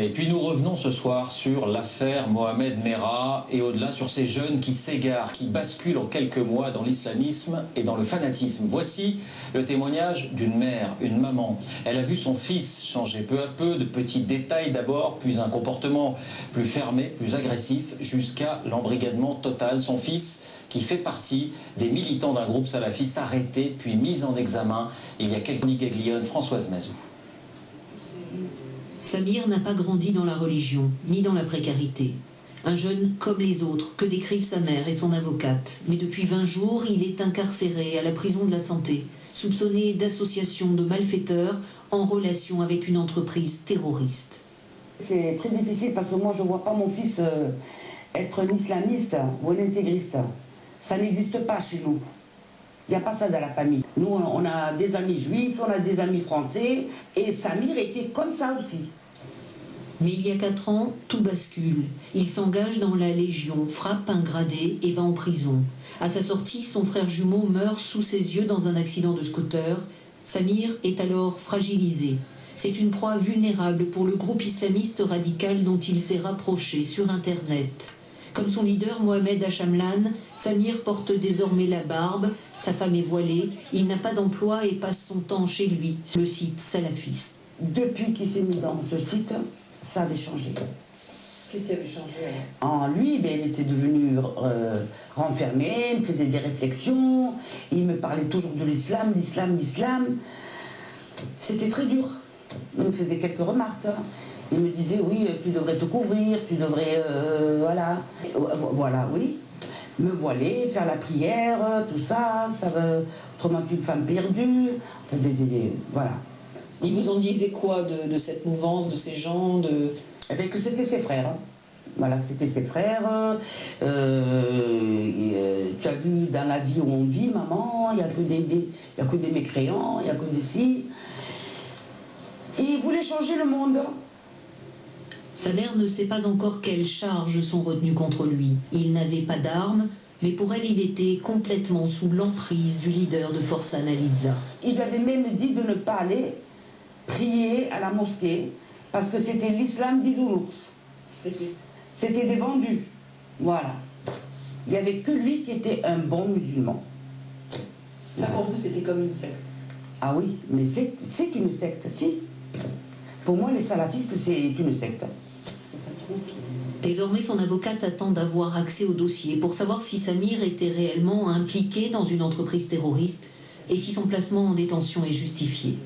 Et puis nous revenons ce soir sur l'affaire Mohamed Merah et au-delà sur ces jeunes qui s'égarent, qui basculent en quelques mois dans l'islamisme et dans le fanatisme. Voici le témoignage d'une mère, une maman. Elle a vu son fils changer peu à peu, de petits détails d'abord, puis un comportement plus fermé, plus agressif, jusqu'à l'embrigadement total. Son fils qui fait partie des militants d'un groupe salafiste arrêté puis mis en examen il y a quelques années. Gaglione, Françoise Mazou. Samir n'a pas grandi dans la religion, ni dans la précarité. Un jeune comme les autres, que décrivent sa mère et son avocate. Mais depuis 20 jours, il est incarcéré à la prison de la Santé, soupçonné d'association de malfaiteurs en relation avec une entreprise terroriste. C'est très difficile parce que moi je ne vois pas mon fils être un islamiste ou un intégriste. Ça n'existe pas chez nous. Il n'y a pas ça dans la famille. Nous, on a des amis juifs, on a des amis français, et Samir était comme ça aussi. Mais il y a 4 ans, tout bascule. Il s'engage dans la Légion, frappe un gradé et va en prison. À sa sortie, son frère jumeau meurt sous ses yeux dans un accident de scooter. Samir est alors fragilisé. C'est une proie vulnérable pour le groupe islamiste radical dont il s'est rapproché sur Internet. Comme son leader Mohamed Hachamlan, Samir porte désormais la barbe, sa femme est voilée, il n'a pas d'emploi et passe son temps chez lui, sur le site salafiste. Depuis qu'il s'est mis dans ce site, ça avait changé. Qu'est-ce qui avait changé En lui, il était devenu renfermé, il me faisait des réflexions, il me parlait toujours de l'islam, l'islam. C'était très dur. Il me faisait quelques remarques. Il me disait, oui, tu devrais te couvrir, tu devrais, voilà, oui. Me voiler, faire la prière, tout ça, ça veut, autrement qu'une femme perdue, voilà. Ils vous en disaient quoi de cette mouvance, de ces gens, Eh bien, que c'était ses frères. Hein. Voilà, que c'était ses frères. Tu as vu dans la vie où on vit, maman, il n'y a que des mécréants, il n'y a que des si. Et ils voulaient changer le monde. Sa mère ne sait pas encore quelles charges sont retenues contre lui. Il n'avait pas d'armes, mais pour elle, il était complètement sous l'emprise du leader de Forza Naliza. Il lui avait même dit de ne pas aller prier à la mosquée, parce que c'était l'islam bisounours. C'était des vendus. Voilà. Il n'y avait que lui qui était un bon musulman. Ça, pour vous, c'était comme une secte? Ah oui, mais c'est une secte, si. Pour moi, les salafistes, c'est une secte. Désormais, son avocate attend d'avoir accès au dossier pour savoir si Samir était réellement impliqué dans une entreprise terroriste et si son placement en détention est justifié.